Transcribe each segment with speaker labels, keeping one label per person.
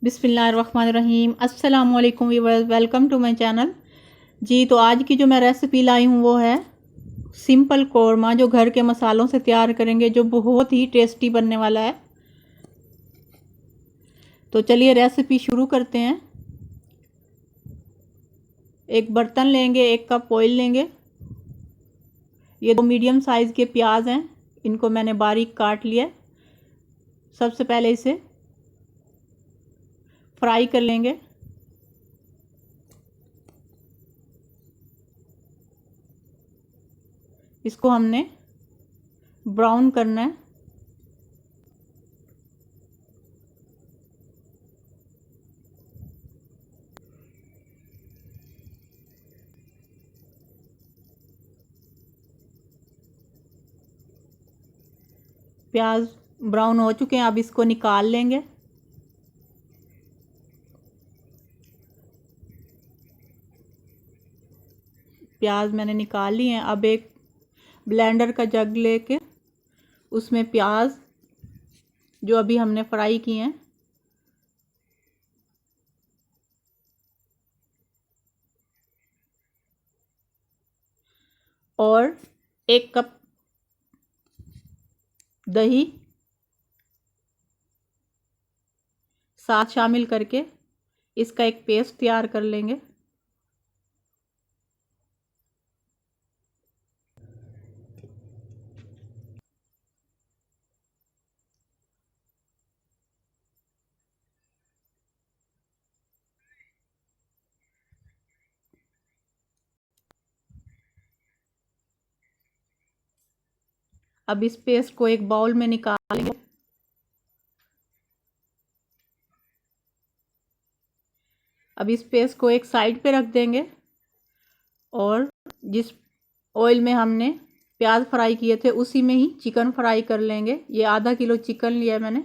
Speaker 1: बिस्मिल्लाहिर्रहमानिर्रहीम। अस्सलाम वालेकुम viewers, welcome to my channel. जी तो आज की जो मैं रेसिपी लाई हूँ वो है सिंपल कौरमा, जो घर के मसालों से तैयार करेंगे, जो बहुत ही टेस्टी बनने वाला है। तो चलिए रेसिपी शुरू करते हैं। एक बर्तन लेंगे, 1 कप ऑयल लेंगे। ये 2 मीडियम साइज़ के प्याज हैं, इनको मैंने बारीक काट लिया। सबसे पहले इसे फ्राई कर लेंगे। इसको हमने ब्राउन करना है। प्याज ब्राउन हो चुके हैं, अब इसको निकाल लेंगे। प्याज मैंने निकाल लिए हैं। अब एक ब्लेंडर का जग लेके उसमें प्याज जो अभी हमने फ्राई किए हैं और 1 कप दही साथ शामिल करके इसका एक पेस्ट तैयार कर लेंगे। अब इस पेस्ट को एक बाउल में निकाल लेंगे। अब इस पेस्ट को एक साइड पे रख देंगे और जिस ऑयल में हमने प्याज फ्राई किए थे उसी में ही चिकन फ्राई कर लेंगे। ये आधा किलो चिकन लिया है मैंने।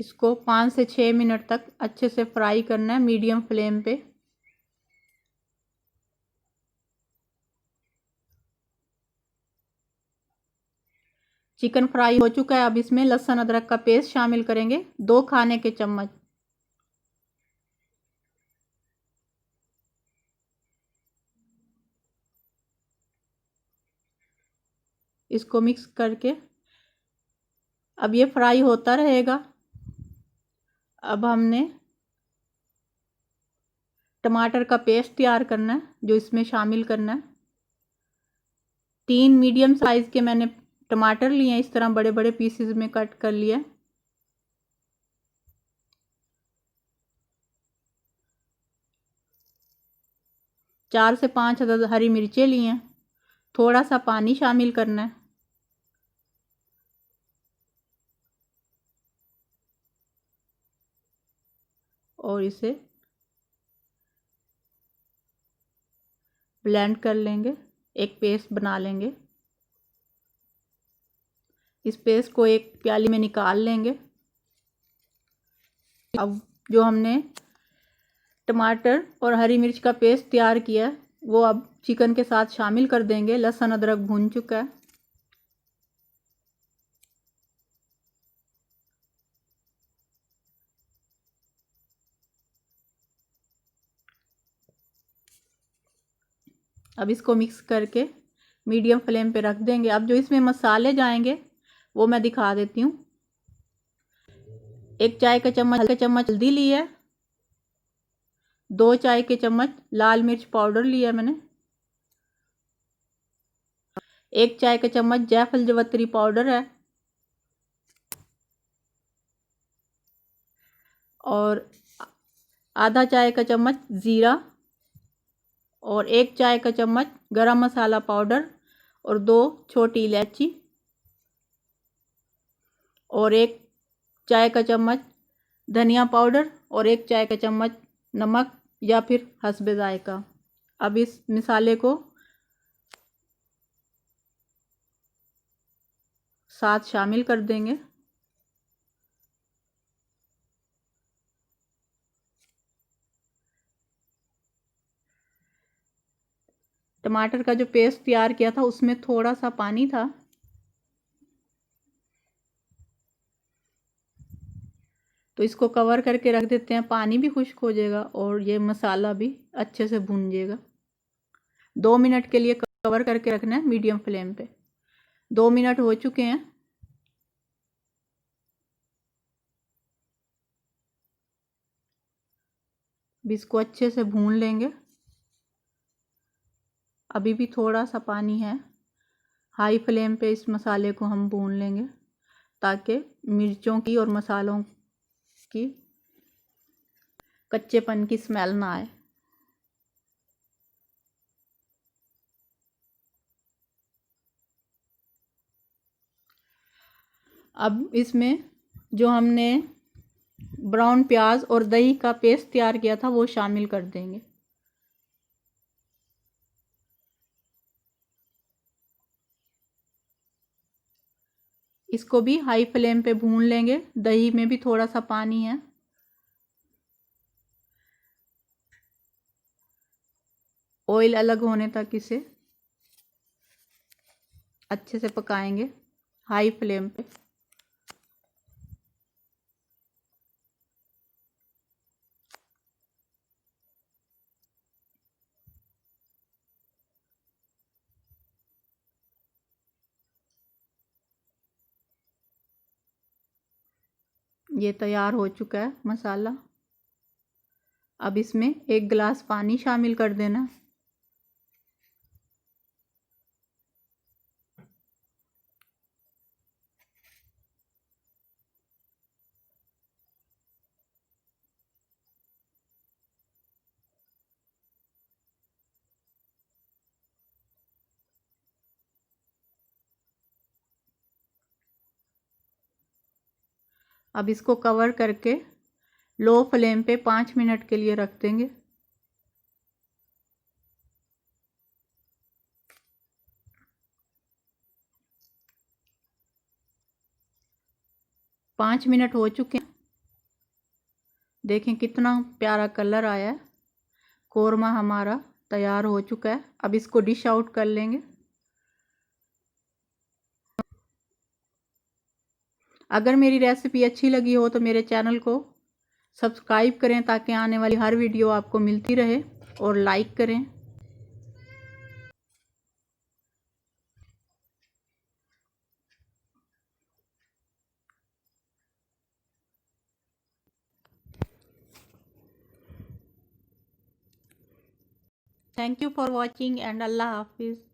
Speaker 1: इसको 5 से 6 मिनट तक अच्छे से फ्राई करना है मीडियम फ्लेम पे। चिकन फ्राई हो चुका है। अब इसमें लहसुन अदरक का पेस्ट शामिल करेंगे, 2 खाने के चम्मच। इसको मिक्स करके अब ये फ्राई होता रहेगा। अब हमने टमाटर का पेस्ट तैयार करना है, जो इसमें शामिल करना है। 3 मीडियम साइज़ के मैंने टमाटर लिए हैं, इस तरह बड़े बड़े पीसेस में कट कर लिया। 4 से 5 अदद हरी मिर्चें ली हैं। थोड़ा सा पानी शामिल करना है और इसे ब्लेंड कर लेंगे, एक पेस्ट बना लेंगे। इस पेस्ट को एक प्याली में निकाल लेंगे। अब जो हमने टमाटर और हरी मिर्च का पेस्ट तैयार किया है वो अब चिकन के साथ शामिल कर देंगे। लहसुन अदरक भून चुका है। अब इसको मिक्स करके मीडियम फ्लेम पे रख देंगे। अब जो इसमें मसाले जाएंगे वो मैं दिखा देती हूँ। 1 चाय का चम्मच हल्दी ली है। 2 चाय के चम्मच लाल मिर्च पाउडर लिया मैंने। 1 चाय का चम्मच जायफल जवत्री पाउडर है और आधा चाय का चम्मच ज़ीरा और 1 चाय का चम्मच गरम मसाला पाउडर और 2 छोटी इलायची और 1 चाय का चम्मच धनिया पाउडर और 1 चाय का चम्मच नमक या फिर हस्बे जायका। अब इस मसाले को साथ शामिल कर देंगे। टमाटर का जो पेस्ट तैयार किया था उसमें थोड़ा सा पानी था, तो इसको कवर करके रख देते हैं। पानी भी खुश्क हो जाएगा और ये मसाला भी अच्छे से भून जाएगा। 2 मिनट के लिए कवर करके रखना है मीडियम फ्लेम पे। 2 मिनट हो चुके हैं। अब इसको अच्छे से भून लेंगे। अभी भी थोड़ा सा पानी है। हाई फ्लेम पे इस मसाले को हम भून लेंगे ताकि मिर्चों की और मसालों की कच्चेपन की स्मेल ना आए। अब इसमें जो हमने ब्राउन प्याज और दही का पेस्ट तैयार किया था वो शामिल कर देंगे। इसको भी हाई फ्लेम पे भून लेंगे। दही में भी थोड़ा सा पानी है। ऑयल अलग होने तक इसे अच्छे से पकाएंगे हाई फ्लेम पे। ये तैयार हो चुका है मसाला। अब इसमें 1 गिलास पानी शामिल कर देना। अब इसको कवर करके लो फ्लेम पे 5 मिनट के लिए रख देंगे। 5 मिनट हो चुके हैं। देखें कितना प्यारा कलर आया है। कोरमा हमारा तैयार हो चुका है। अब इसको डिश आउट कर लेंगे। अगर मेरी रेसिपी अच्छी लगी हो तो मेरे चैनल को सब्सक्राइब करें ताकि आने वाली हर वीडियो आपको मिलती रहे, और लाइक करें। Thank you for watching and अल्लाह हाफिज़।